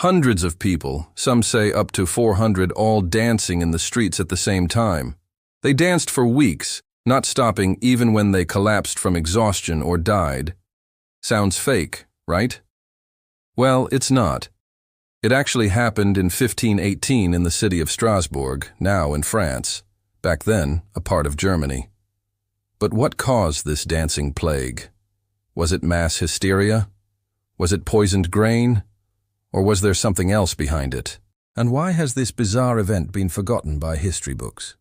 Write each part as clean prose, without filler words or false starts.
Hundreds of people, some say up to 400, all dancing in the streets at the same time. They danced for weeks, not stopping even when they collapsed from exhaustion or died. Sounds fake, right? Well, it's not. It actually happened in 1518 in the city of Strasbourg, now in France, back then a part of Germany. But what caused this dancing plague? Was it mass hysteria? Was it poisoned grain? Or was there something else behind it? And why has this bizarre event been forgotten by history books?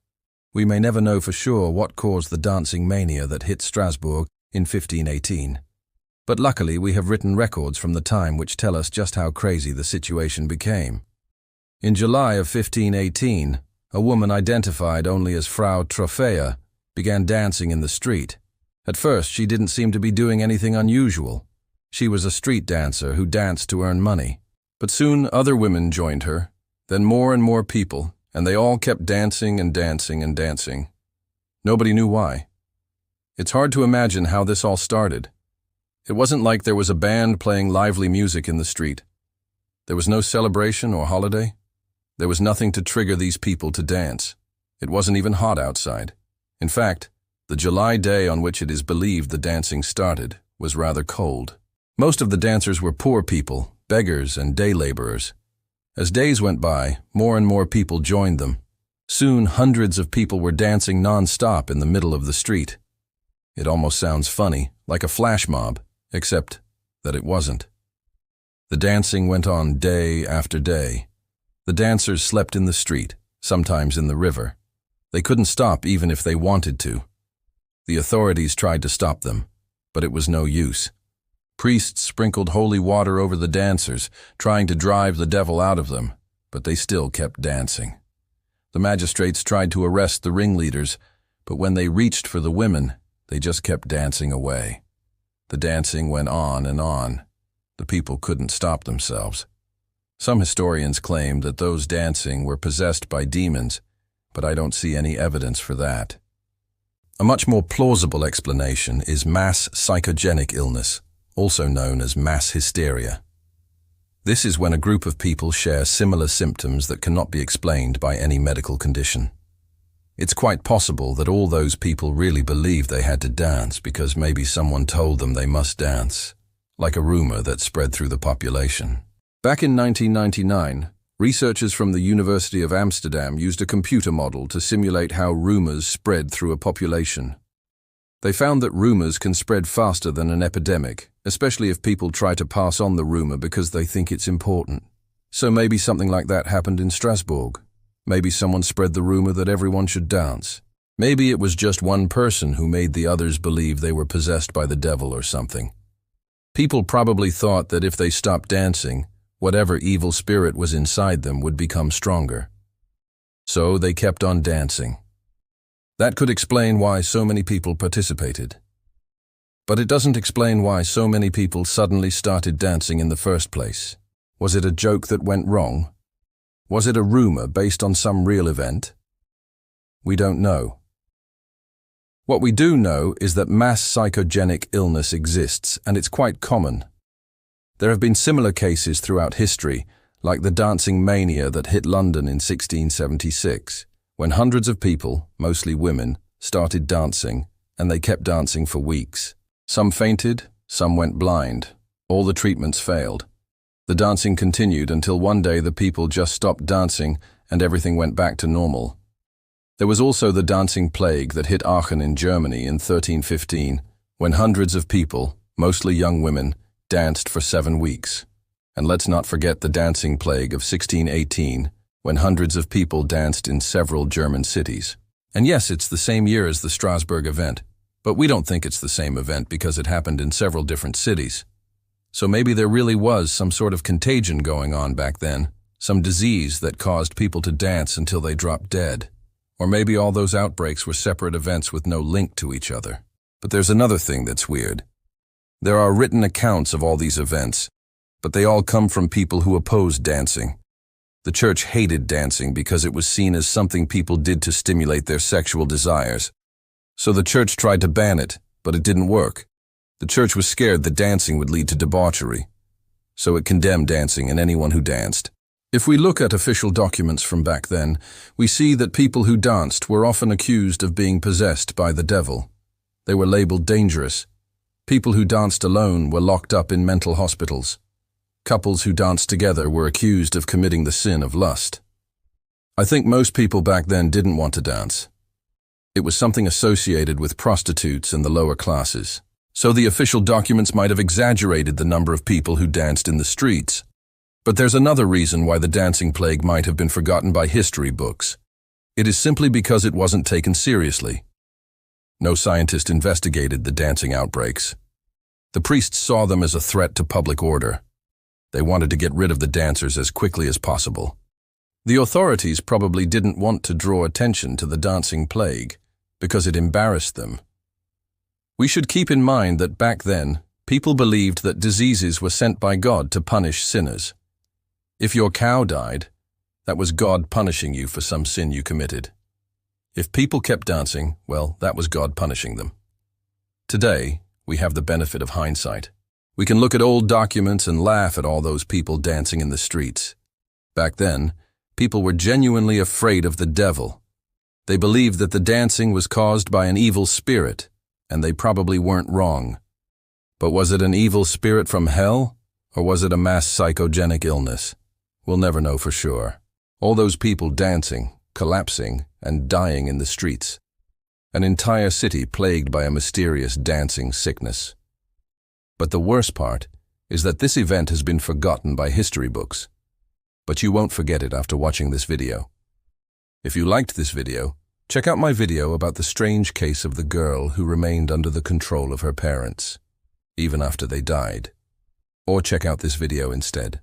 We may never know for sure what caused the dancing mania that hit Strasbourg in 1518. But luckily we have written records from the time which tell us just how crazy the situation became. In July of 1518, a woman identified only as Frau Trophea began dancing in the street. At first she didn't seem to be doing anything unusual. She was a street dancer who danced to earn money. But soon other women joined her, then more and more people, and they all kept dancing and dancing and dancing. Nobody knew why. It's hard to imagine how this all started. It wasn't like there was a band playing lively music in the street. There was no celebration or holiday. There was nothing to trigger these people to dance. It wasn't even hot outside. In fact, the July day on which it is believed the dancing started was rather cold. Most of the dancers were poor people, beggars and day laborers. As days went by, more and more people joined them. Soon hundreds of people were dancing non-stop in the middle of the street. It almost sounds funny, like a flash mob, except that it wasn't. The dancing went on day after day. The dancers slept in the street, sometimes in the river. They couldn't stop even if they wanted to. The authorities tried to stop them, but it was no use. Priests sprinkled holy water over the dancers, trying to drive the devil out of them, but they still kept dancing. The magistrates tried to arrest the ringleaders, but when they reached for the women, they just kept dancing away. The dancing went on and on. The people couldn't stop themselves. Some historians claim that those dancing were possessed by demons, but I don't see any evidence for that. A much more plausible explanation is mass psychogenic illness, also known as mass hysteria. This is when a group of people share similar symptoms that cannot be explained by any medical condition. It's quite possible that all those people really believed they had to dance because maybe someone told them they must dance, like a rumor that spread through the population. Back in 1999, researchers from the University of Amsterdam used a computer model to simulate how rumors spread through a population. They found that rumors can spread faster than an epidemic, especially if people try to pass on the rumor because they think it's important. So maybe something like that happened in Strasbourg. Maybe someone spread the rumor that everyone should dance. Maybe it was just one person who made the others believe they were possessed by the devil or something. People probably thought that if they stopped dancing, whatever evil spirit was inside them would become stronger. So they kept on dancing. That could explain why so many people participated. But it doesn't explain why so many people suddenly started dancing in the first place. Was it a joke that went wrong? Was it a rumor based on some real event? We don't know. What we do know is that mass psychogenic illness exists, and it's quite common. There have been similar cases throughout history, like the dancing mania that hit London in 1676, when hundreds of people, mostly women, started dancing, and they kept dancing for weeks. Some fainted, some went blind. All the treatments failed. The dancing continued until one day the people just stopped dancing and everything went back to normal. There was also the dancing plague that hit Aachen in Germany in 1315, when hundreds of people, mostly young women, danced for 7 weeks. And let's not forget the dancing plague of 1618, when hundreds of people danced in several German cities. And yes, it's the same year as the Strasbourg event, but we don't think it's the same event because it happened in several different cities. So maybe there really was some sort of contagion going on back then, some disease that caused people to dance until they dropped dead. Or maybe all those outbreaks were separate events with no link to each other. But there's another thing that's weird. There are written accounts of all these events, but they all come from people who opposed dancing. The church hated dancing because it was seen as something people did to stimulate their sexual desires. So the church tried to ban it, but it didn't work. The church was scared that dancing would lead to debauchery. so it condemned dancing and anyone who danced. If we look at official documents from back then, we see that people who danced were often accused of being possessed by the devil. They were labeled dangerous. People who danced alone were locked up in mental hospitals. Couples who danced together were accused of committing the sin of lust. I think most people back then didn't want to dance. It was something associated with prostitutes and the lower classes. So the official documents might have exaggerated the number of people who danced in the streets. But there's another reason why the dancing plague might have been forgotten by history books. It is simply because it wasn't taken seriously. No scientist investigated the dancing outbreaks. The priests saw them as a threat to public order. They wanted to get rid of the dancers as quickly as possible. The authorities probably didn't want to draw attention to the dancing plague because it embarrassed them. We should keep in mind that back then, people believed that diseases were sent by God to punish sinners. If your cow died, that was God punishing you for some sin you committed. If people kept dancing, well, that was God punishing them. Today, we have the benefit of hindsight. We can look at old documents and laugh at all those people dancing in the streets. Back then, people were genuinely afraid of the devil. They believed that the dancing was caused by an evil spirit, and they probably weren't wrong. But was it an evil spirit from hell, or was it a mass psychogenic illness? We'll never know for sure. All those people dancing, collapsing, and dying in the streets. An entire city plagued by a mysterious dancing sickness. But the worst part is that this event has been forgotten by history books. But you won't forget it after watching this video. If you liked this video, check out my video about the strange case of the girl who remained under the control of her parents, even after they died. Or check out this video instead.